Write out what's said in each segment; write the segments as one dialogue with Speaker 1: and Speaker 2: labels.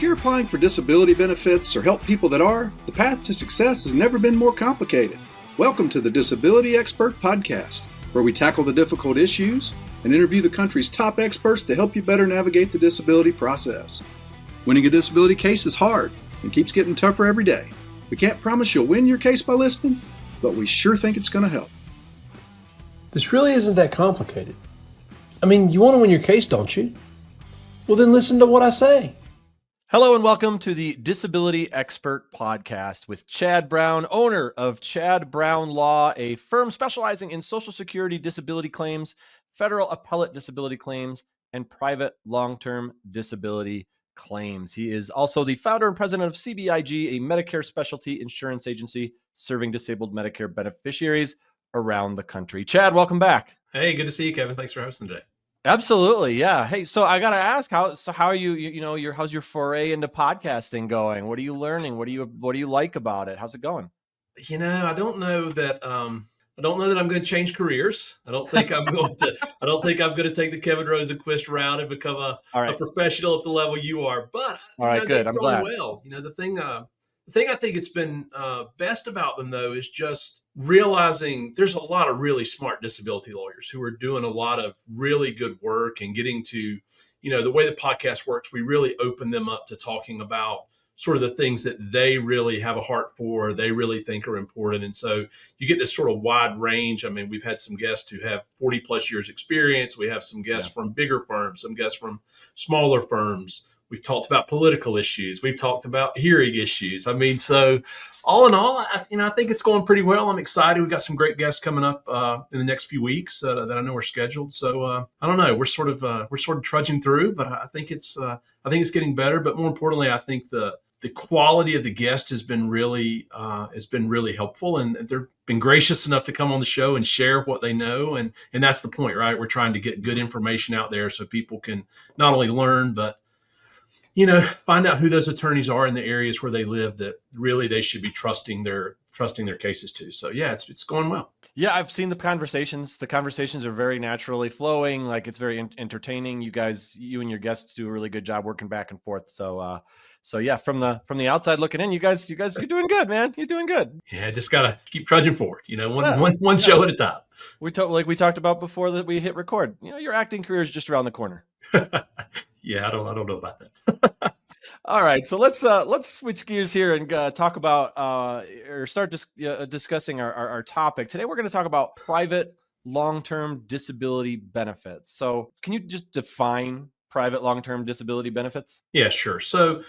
Speaker 1: If you're applying for disability benefits or help people that are, the path to success has never been more complicated. Welcome to the Disability Expert Podcast, where we tackle the difficult issues and interview the country's top experts to help you better navigate the disability process. Winning a disability case is hard and keeps getting tougher every day. We can't promise you'll win your case by listening, but we sure think it's going to help.
Speaker 2: This really isn't that complicated. I mean, you want to win your case, don't you? Well, then listen to what I say.
Speaker 3: Hello and welcome to the Disability Expert Podcast with Chad Brown, owner of Chad Brown Law, a firm specializing in Social Security disability claims, federal appellate disability claims, and private long-term disability claims. He is also the founder and president of CBIG, a Medicare specialty insurance agency serving disabled Medicare beneficiaries around the country. Chad, welcome back.
Speaker 4: Hey, good to see you, Kevin. Thanks for hosting today.
Speaker 3: Absolutely. Yeah. Hey, so I got to ask, how are you, how's your foray into podcasting going? What are you learning? What do you like about it? How's it going?
Speaker 4: I don't know that I'm going to change careers. I don't think I'm going to take the Kevin Rosenquist route and become a professional at the level you are. But
Speaker 3: all right, good. I'm glad.
Speaker 4: Well, the thing I think it's been best about them though is just realizing there's a lot of really smart disability lawyers who are doing a lot of really good work and getting to, the way the podcast works, we really open them up to talking about sort of the things that they really have a heart for, they really think are important. And so you get this sort of wide range. I mean, we've had some guests who have 40 plus years experience. We have some guests from bigger firms, some guests from smaller firms. We've talked about political issues. We've talked about hearing issues. I mean, so all in all, I think it's going pretty well. I'm excited. We've got some great guests coming up in the next few weeks that I know are scheduled. So I don't know. We're sort of trudging through, but I think it's getting better. But more importantly, I think the quality of the guest has been really helpful, and they've been gracious enough to come on the show and share what they know. And that's the point, right? We're trying to get good information out there so people can not only learn, but find out who those attorneys are in the areas where they live that really they should be trusting their cases to. So yeah, it's going well.
Speaker 3: Yeah, I've seen the conversations. The conversations are very naturally flowing. Like it's very entertaining. You and your guests do a really good job working back and forth. So yeah, from the outside looking in, you guys, you're doing good, man. You're doing good.
Speaker 4: Yeah, just gotta keep trudging forward. One show at a time.
Speaker 3: We talked about before that we hit record. Your acting career is just around the corner.
Speaker 4: Yeah, I don't know about that.
Speaker 3: All right, so let's switch gears here and talk about or start discussing our topic. Today we're going to talk about private long-term disability benefits. So can you just define private long-term disability benefits?
Speaker 4: Yeah, sure. So,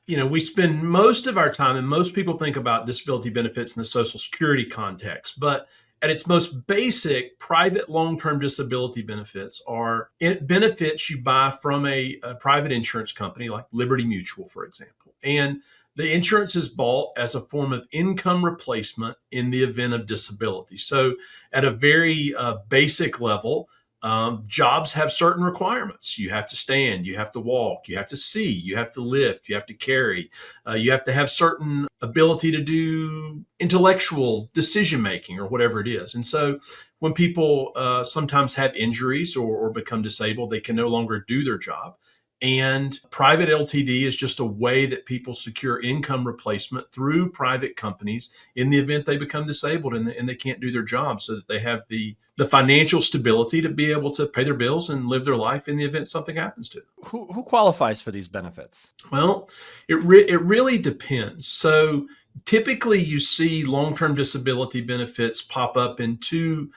Speaker 4: we spend most of our time, and most people think about disability benefits in the Social Security context, but at its most basic, private long-term disability benefits are benefits you buy from a private insurance company like Liberty Mutual, for example. And the insurance is bought as a form of income replacement in the event of disability. So at a very basic level, jobs have certain requirements. You have to stand, you have to walk, you have to see, you have to lift, you have to carry, you have to have certain ability to do intellectual decision-making or whatever it is. And so when people sometimes have injuries or become disabled, they can no longer do their job. And private LTD is just a way that people secure income replacement through private companies in the event they become disabled and they can't do their job, so that they have the financial stability to be able to pay their bills and live their life in the event something happens to them.
Speaker 3: Who qualifies for these benefits?
Speaker 4: Well, it really depends. So typically you see long-term disability benefits pop up in two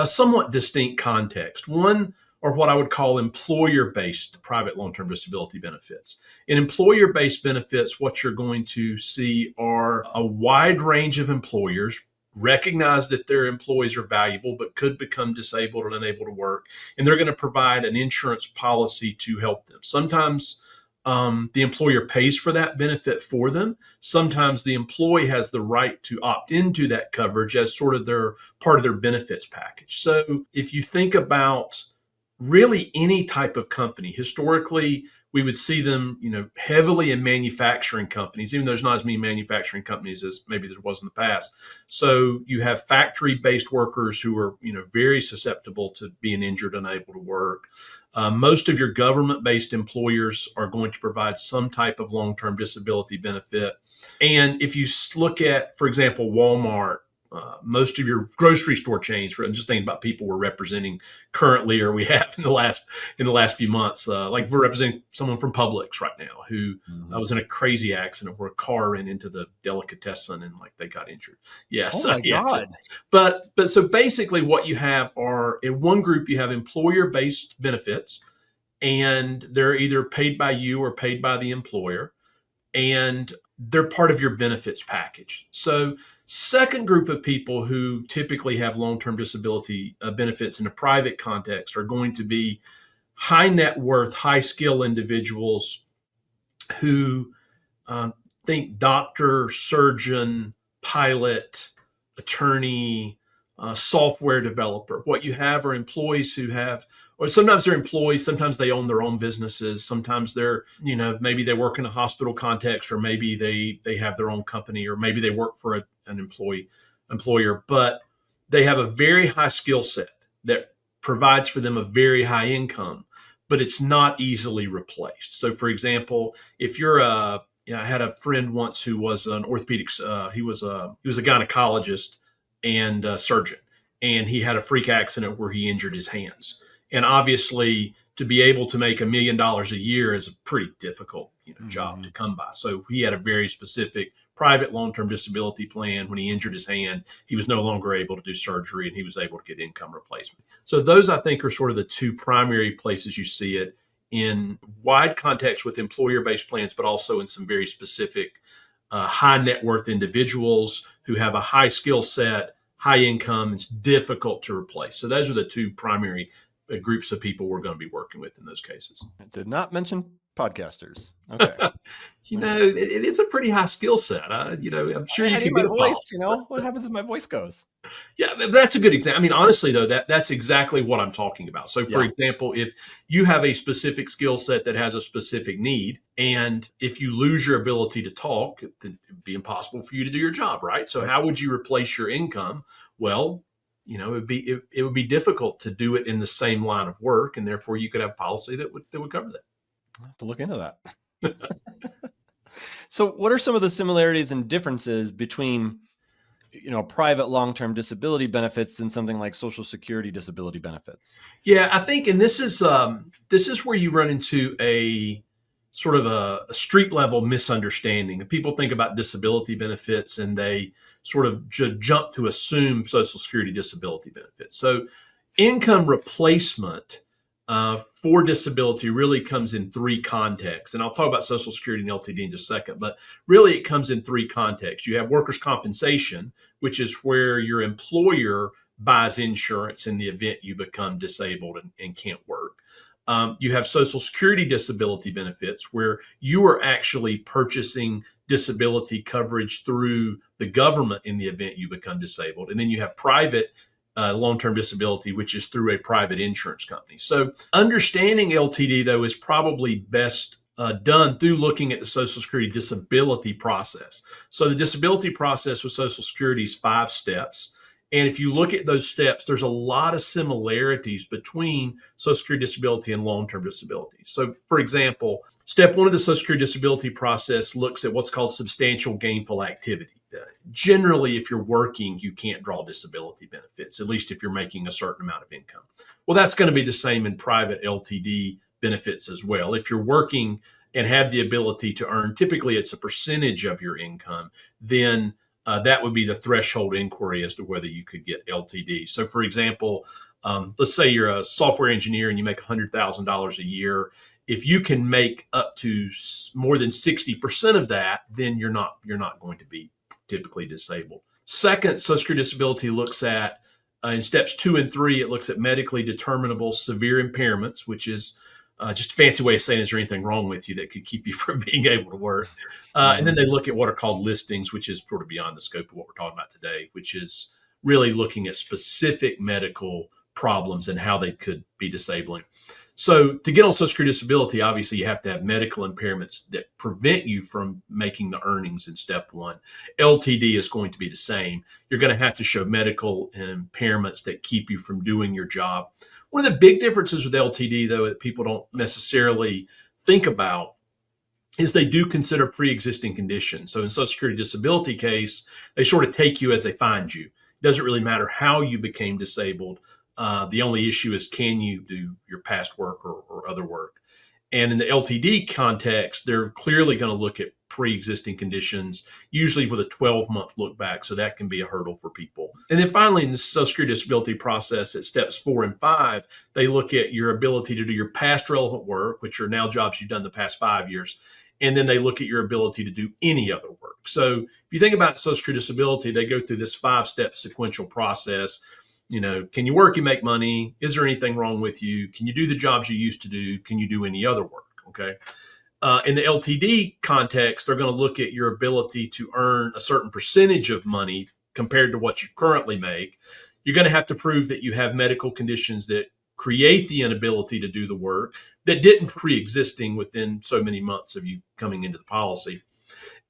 Speaker 4: somewhat distinct contexts. One are what I would call employer-based private long-term disability benefits. In employer-based benefits, what you're going to see are a wide range of employers recognize that their employees are valuable but could become disabled and unable to work, and they're going to provide an insurance policy to help them. Sometimes the employer pays for that benefit for them. Sometimes the employee has the right to opt into that coverage as sort of their part of their benefits package. So if you think about really any type of company, historically, we would see them, heavily in manufacturing companies, even though there's not as many manufacturing companies as maybe there was in the past. So you have factory-based workers who are, very susceptible to being injured, unable to work. Most of your government-based employers are going to provide some type of long-term disability benefit. And if you look at, for example, Walmart, most of your grocery store chains, I'm just thinking about people we're representing currently, or we have in the last few months, like we're representing someone from Publix right now who was in a crazy accident where a car ran into the delicatessen and like they got injured. Yes.
Speaker 3: Oh my God.
Speaker 4: But so basically what you have are, in one group, you have employer-based benefits, and they're either paid by you or paid by the employer, and they're part of your benefits package. So second group of people who typically have long-term disability benefits in a private context are going to be high net worth, high skill individuals who think doctor, surgeon, pilot, attorney, software developer. What you have are employees who have, or sometimes they're employees, sometimes they own their own businesses, sometimes they're, maybe they work in a hospital context, or maybe they have their own company, or maybe they work for an employer, but they have a very high skill set that provides for them a very high income, but it's not easily replaced. So for example, if you're I had a friend once who was an orthopedics, he was a gynecologist and a surgeon, and he had a freak accident where he injured his hands. And obviously, to be able to make $1 million a year is a pretty difficult job to come by. So he had a very specific private long-term disability plan. When he injured his hand, he was no longer able to do surgery, and he was able to get income replacement. So those, I think, are sort of the two primary places you see it, in wide context with employer-based plans, but also in some very specific high net worth individuals who have a high skill set, high income. It's difficult to replace. So those are the two primary groups of people we're going to be working with in those cases.
Speaker 3: I did not mention podcasters. Okay.
Speaker 4: It is a pretty high skill set. I'm sure you can get a
Speaker 3: voice. What happens if my voice goes?
Speaker 4: Yeah, that's a good example. I mean, honestly, though, that's exactly what I'm talking about. So, for example, if you have a specific skill set that has a specific need, and if you lose your ability to talk, then it'd be impossible for you to do your job, right? So, how would you replace your income? Well, it would be difficult to do it in the same line of work, and therefore you could have policy that would cover that.
Speaker 3: I'll have to look into that. So what are some of the similarities and differences between, private long-term disability benefits and something like Social Security disability benefits?
Speaker 4: Yeah, I think, and this is where you run into a sort of a street level misunderstanding. People think about disability benefits and they sort of just jump to assume Social Security disability benefits. So income replacement for disability really comes in three contexts. And I'll talk about Social Security and LTD in just a second, but really it comes in three contexts. You have workers' compensation, which is where your employer buys insurance in the event you become disabled and can't work. You have Social Security disability benefits, where you are actually purchasing disability coverage through the government in the event you become disabled. And then you have private long-term disability, which is through a private insurance company. So understanding LTD, though, is probably best done through looking at the Social Security disability process. So the disability process with Social Security is 5 steps. And if you look at those steps, there's a lot of similarities between Social Security disability and long-term disability. So, for example, step 1 of the Social Security disability process looks at what's called substantial gainful activity. Generally, if you're working, you can't draw disability benefits, at least if you're making a certain amount of income. Well, that's going to be the same in private LTD benefits as well. If you're working and have the ability to earn, typically it's a percentage of your income, then that would be the threshold inquiry as to whether you could get LTD. So, for example, let's say you're a software engineer and you make $100,000 a year. If you can make up to more than 60% of that, then you're not going to be typically disabled. Second, Social Security disability looks at, in steps 2 and 3, it looks at medically determinable severe impairments, which is just a fancy way of saying, is there anything wrong with you that could keep you from being able to work? And then they look at what are called listings, which is sort of beyond the scope of what we're talking about today, which is really looking at specific medical problems and how they could be disabling. So to get on Social Security disability, obviously you have to have medical impairments that prevent you from making the earnings in step one. LTD is going to be the same. You're going to have to show medical impairments that keep you from doing your job. One of the big differences with LTD, though, that people don't necessarily think about is they do consider pre-existing conditions. So in Social Security disability case, they sort of take you as they find you. It doesn't really matter how you became disabled. The only issue is, can you do your past work or other work? And in the LTD context, they're clearly going to look at pre-existing conditions, usually with a 12-month look back. So that can be a hurdle for people. And then finally, in the Social Security disability process at steps 4 and 5, they look at your ability to do your past relevant work, which are now jobs you've done the past 5 years. And then they look at your ability to do any other work. So if you think about Social Security disability, they go through this 5-step sequential process. Can you work, you make money? Is there anything wrong with you? Can you do the jobs you used to do? Can you do any other work? Okay. In the LTD context, they're going to look at your ability to earn a certain percentage of money compared to what you currently make. You're going to have to prove that you have medical conditions that create the inability to do the work that didn't pre-existing within so many months of you coming into the policy.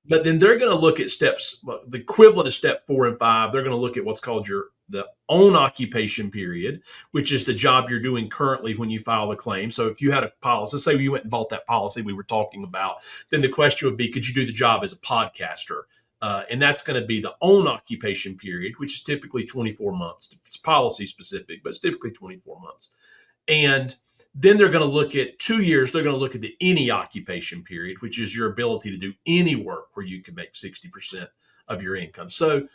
Speaker 4: But then they're going to look at steps, the equivalent of step 4 and 5. They're going to look at what's called the own occupation period, which is the job you're doing currently when you file the claim. So if you had a policy, let's say you went and bought that policy we were talking about, then the question would be, could you do the job as a podcaster? And that's going to be the own occupation period, which is typically 24 months. It's policy specific, but it's typically 24 months. And then they're going to look at 2 years. They're going to look at the any occupation period, which is your ability to do any work where you can make 60% of your income. So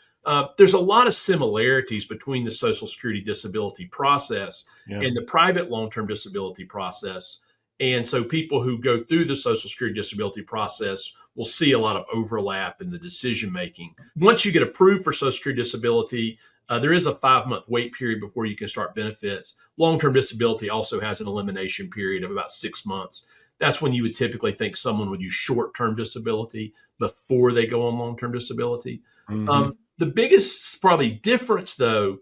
Speaker 4: there's a lot of similarities between the Social Security disability process and the private long-term disability process. And so people who go through the Social Security disability process will see a lot of overlap in the decision-making. Once you get approved for Social Security disability, there is a 5-month wait period before you can start benefits. Long-term disability also has an elimination period of about 6 months. That's when you would typically think someone would use short-term disability before they go on long-term disability. Mm-hmm. The biggest probably difference, though,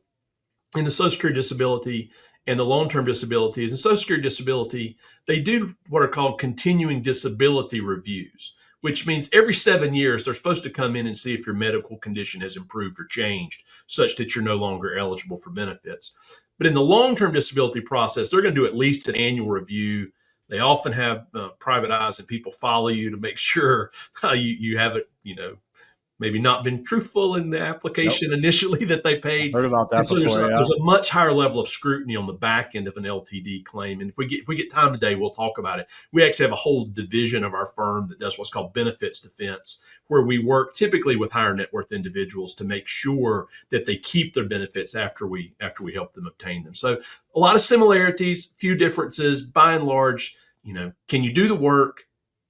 Speaker 4: in the Social Security disability and the long-term disability is in Social Security disability, they do what are called continuing disability reviews, which means every 7 years, they're supposed to come in and see if your medical condition has improved or changed such that you're no longer eligible for benefits. But in the long-term disability process, they're going to do at least an annual review. They often have private eyes and people follow you to make sure you haven't, maybe not been truthful in the application initially that they paid.
Speaker 3: Heard about that
Speaker 4: so
Speaker 3: before.
Speaker 4: There's a much higher level of scrutiny on the back end of an LTD claim. And if we get time today, we'll talk about it. We actually have a whole division of our firm that does what's called benefits defense, where we work typically with higher net worth individuals to make sure that they keep their benefits after we help them obtain them. So a lot of similarities, few differences. By and large, can you do the work?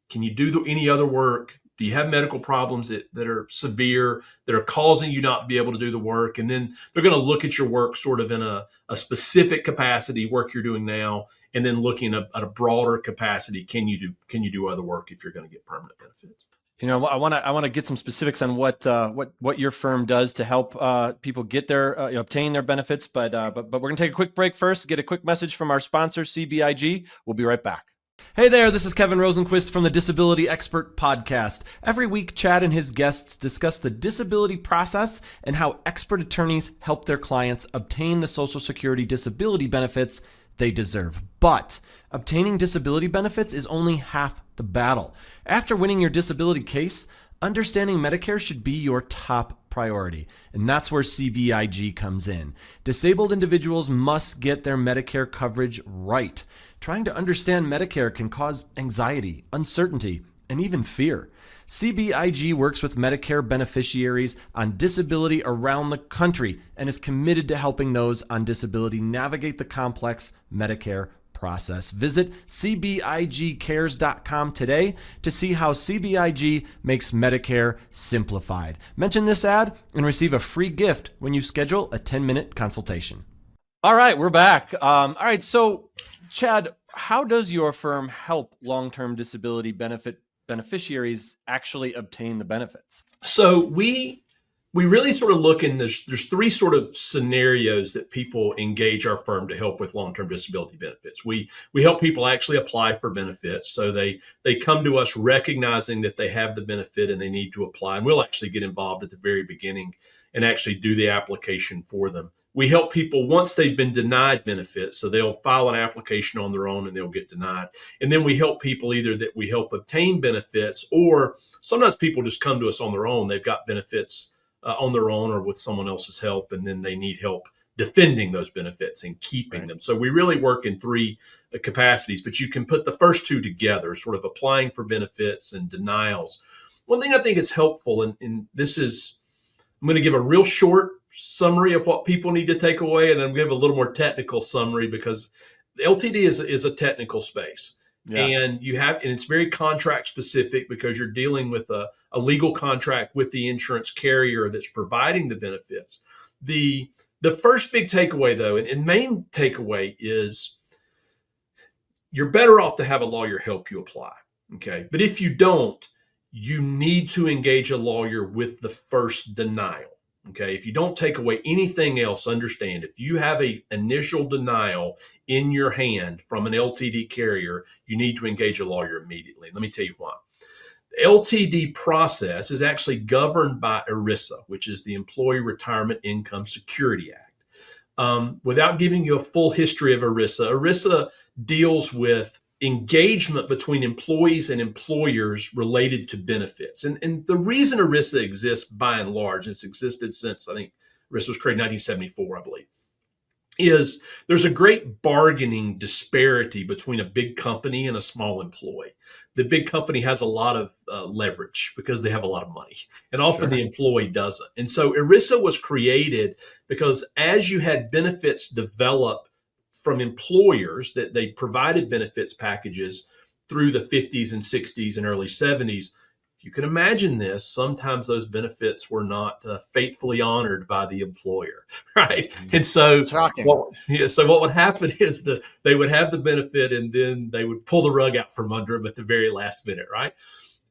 Speaker 4: Can you do any other work? Do you have medical problems that are severe, that are causing you not to be able to do the work? And then they're going to look at your work sort of in a specific capacity, work you're doing now, and then looking at a broader capacity. Can you do other work if you're going to get permanent benefits?
Speaker 3: I want to get some specifics on what your firm does to help people get their obtain their benefits. But we're going to take a quick break first. Get a quick message from our sponsor, CBIG. We'll be right back. Hey there, this is Kevin Rosenquist from the Disability Expert Podcast. Every week, Chad and his guests discuss the disability process and how expert attorneys help their clients obtain the Social Security disability benefits they deserve. But obtaining disability benefits is only half the battle. After winning your disability case, understanding Medicare should be your top priority, and that's where CBIG comes in. Disabled individuals must get their Medicare coverage right. Trying to understand Medicare can cause anxiety, uncertainty, and even fear. CBIG works with Medicare beneficiaries on disability around the country and is committed to helping those on disability navigate the complex Medicare process. Visit cbigcares.com today to see how CBIG makes Medicare simplified. Mention this ad and receive a free gift when you schedule a 10-minute consultation. All right, we're back. All right, so Chad, how does your firm help long-term disability beneficiaries actually obtain the benefits?
Speaker 4: So we we really sort of look in there's three sort of scenarios that people engage our firm to help with long-term disability benefits. We help people actually apply for benefits. So they come to us recognizing that they have the benefit and they need to apply. And we'll actually get involved at the very beginning and actually do the application for them. We help people once they've been denied benefits. So they'll file an application on their own and they'll get denied. And then we help people either that we help obtain benefits, or sometimes people just come to us on their own. They've got benefits on their own or with someone else's help, and then they need help defending those benefits and keeping them. So we really work in three capacities, but you can put the first two together, sort of applying for benefits and denials. One thing I think is helpful, and this is, I'm going to give a real short summary of what people need to take away, and then give a little more technical summary, because the LTD is a technical space. Yeah. And it's very contract specific, because you're dealing with a legal contract with the insurance carrier that's providing the benefits. The first big takeaway, though, and main takeaway, is you're better off to have a lawyer help you apply. Okay. But if you don't, you need to engage a lawyer with the first denial. Okay. If you don't take away anything else, understand, if you have an initial denial in your hand from an LTD carrier, you need to engage a lawyer immediately. Let me tell you why. The LTD process is actually governed by ERISA, which is the Employee Retirement Income Security Act. Without giving you a full history of ERISA deals with engagement between employees and employers related to benefits. And the reason ERISA exists by and large, it's existed since, I think ERISA was created in 1974, I believe, is there's a great bargaining disparity between a big company and a small employee. The big company has a lot of leverage because they have a lot of money, and often the employee doesn't. And so ERISA was created because as you had benefits develop from employers, that they provided benefits packages through the 50s and 60s and early 70s. If you can imagine this, sometimes those benefits were not faithfully honored by the employer, right? And so, what would happen is they would have the benefit, and then they would pull the rug out from under them at the very last minute, right?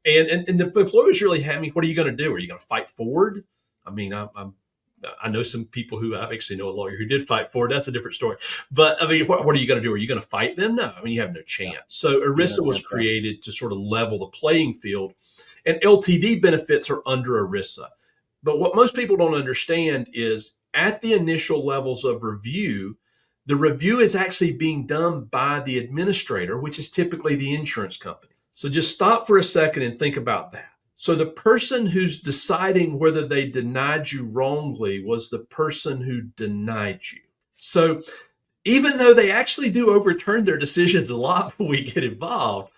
Speaker 4: And the employers really had me. What are you going to do? Are you going to fight forward? I mean, I know some people who, I actually know a lawyer who did fight for it. That's a different story. But I mean, what are you going to do? Are you going to fight them? No, I mean, you have no chance. So ERISA was created to sort of level the playing field, and LTD benefits are under ERISA. But what most people don't understand is at the initial levels of review, the review is actually being done by the administrator, which is typically the insurance company. So just stop for a second and think about that. So the person who's deciding whether they denied you wrongly was the person who denied you. So even though they actually do overturn their decisions a lot when we get involved,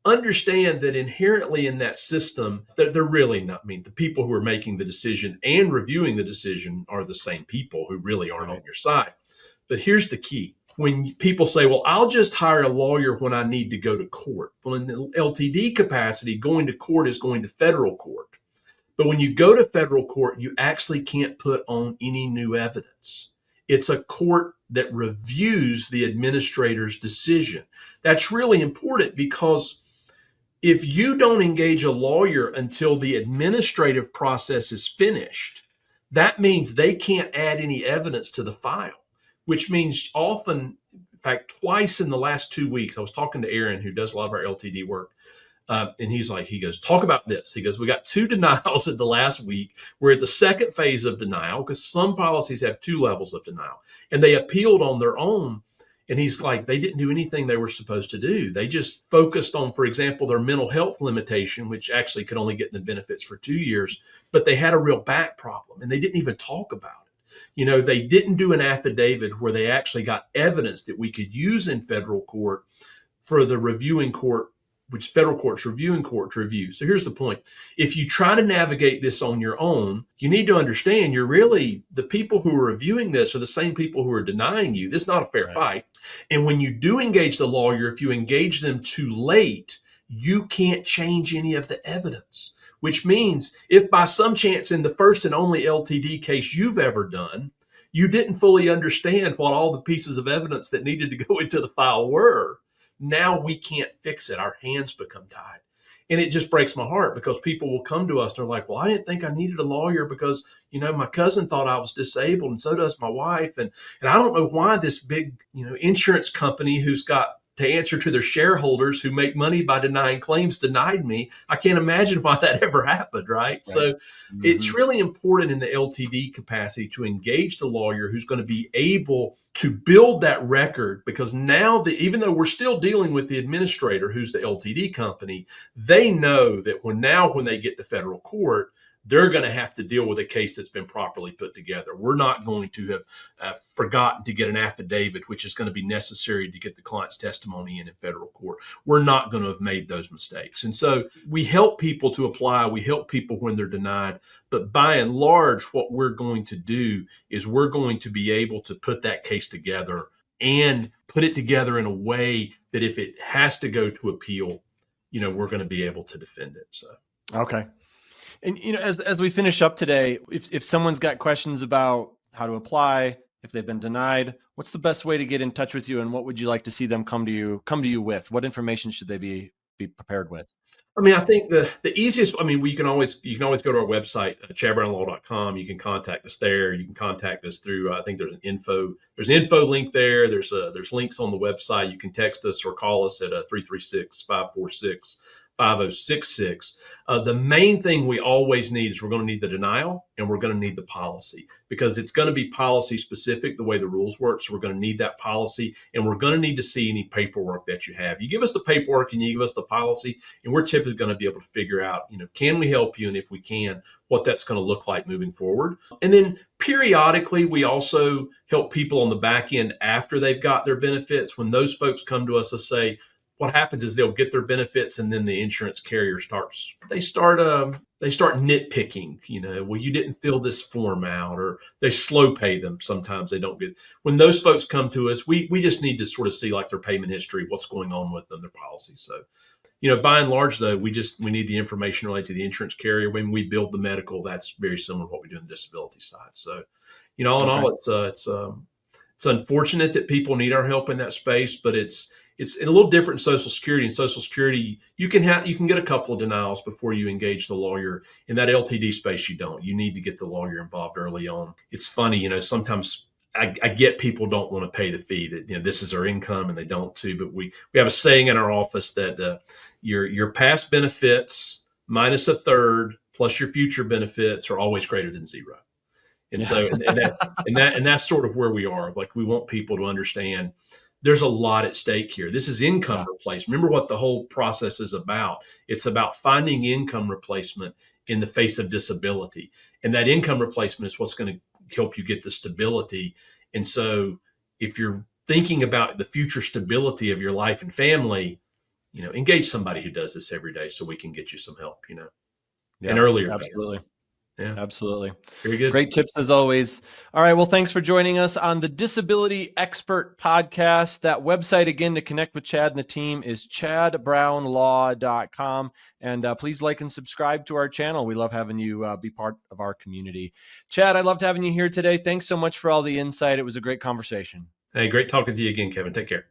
Speaker 4: understand that inherently in that system, they're really not, I mean, the people who are making the decision and reviewing the decision are the same people who really aren't on your side. But here's the key. When people say, well, I'll just hire a lawyer when I need to go to court. Well, in the LTD capacity, going to court is going to federal court. But when you go to federal court, you actually can't put on any new evidence. It's a court that reviews the administrator's decision. That's really important, because if you don't engage a lawyer until the administrative process is finished, that means they can't add any evidence to the file. Which means often, in fact, twice in the last 2 weeks, I was talking to Aaron, who does a lot of our LTD work. And he goes, talk about this. He goes, we got 2 denials in the last week. We're at the second phase of denial, because some policies have 2 levels of denial, and they appealed on their own. And he's like, they didn't do anything they were supposed to do. They just focused on, for example, their mental health limitation, which actually could only get the benefits for 2 years, but they had a real back problem, and they didn't even talk about it. You know, they didn't do an affidavit where they actually got evidence that we could use in federal court for the reviewing court, which federal court's reviewing court to review. So here's the point. If you try to navigate this on your own, you need to understand the people who are reviewing this are the same people who are denying you. This is not a fair fight. And when you do engage the lawyer, if you engage them too late, you can't change any of the evidence. Which means if by some chance in the first and only LTD case you've ever done, you didn't fully understand what all the pieces of evidence that needed to go into the file were, now we can't fix it. Our hands become tied. And it just breaks my heart because people will come to us and they're like, well, I didn't think I needed a lawyer because, my cousin thought I was disabled and so does my wife. And I don't know why this big, insurance company who's got to answer to their shareholders who make money by denying claims denied me. I can't imagine why that ever happened, right? So it's really important in the LTD capacity to engage the lawyer who's going to be able to build that record, because now even though we're still dealing with the administrator who's the LTD company, they know that when they get to federal court, they're going to have to deal with a case that's been properly put together. We're not going to have forgotten to get an affidavit, which is going to be necessary to get the client's testimony in federal court. We're not going to have made those mistakes. And so we help people to apply. We help people when they're denied. But by and large, what we're going to do is we're going to be able to put that case together and put it together in a way that if it has to go to appeal, we're going to be able to defend it. So,
Speaker 3: okay. And, as we finish up today, if someone's got questions about how to apply, if they've been denied, what's the best way to get in touch with you? And what would you like to see them come to you with? What information should they be prepared with?
Speaker 4: I think the easiest, you can always go to our website, chadbrownlaw.com. You can contact us there. You can contact us through, I think there's an info link there. There's links on the website. You can text us or call us at 336-546-5066. The main thing we always need is we're going to need the denial and we're going to need the policy, because it's going to be policy specific the way the rules work. So we're going to need that policy, and we're going to need to see any paperwork that you have. You give us the paperwork and you give us the policy, and we're typically going to be able to figure out, can we help you? And if we can, what that's going to look like moving forward. And then periodically, we also help people on the back end after they've got their benefits. When those folks come to us, let's say, what happens is they'll get their benefits, and then the insurance carrier start nitpicking, well, you didn't fill this form out, or they slow pay them. Sometimes they don't get, when those folks come to us, we just need to sort of see like their payment history, what's going on with them, their policy. So, by and large though, we need the information related to the insurance carrier. When we build the medical, that's very similar to what we do on the disability side. So, all in all, it's unfortunate that people need our help in that space, but it's a little different in Social Security. In Social Security, you can get a couple of denials before you engage the lawyer. In that LTD space, you don't. You need to get the lawyer involved early on. It's funny, sometimes I get people don't want to pay the fee, that this is their income, and they don't too. But we have a saying in our office that your past benefits minus a third plus your future benefits are always greater than zero. And so and that's sort of where we are. Like, we want people to understand there's a lot at stake here. This is income replacement. Remember what the whole process is about. It's about finding income replacement in the face of disability. And that income replacement is what's going to help you get the stability. And so if you're thinking about the future stability of your life and family, engage somebody who does this every day so we can get you some help, and earlier.
Speaker 3: Absolutely.
Speaker 4: Better. Yeah,
Speaker 3: absolutely.
Speaker 4: Very good.
Speaker 3: Great tips as always. All right. Well, thanks for joining us on the Disability Expert Podcast. That website again to connect with Chad and the team is chadbrownlaw.com. And please like and subscribe to our channel. We love having you be part of our community. Chad, I loved having you here today. Thanks so much for all the insight. It was a great conversation.
Speaker 4: Hey, great talking to you again, Kevin. Take care.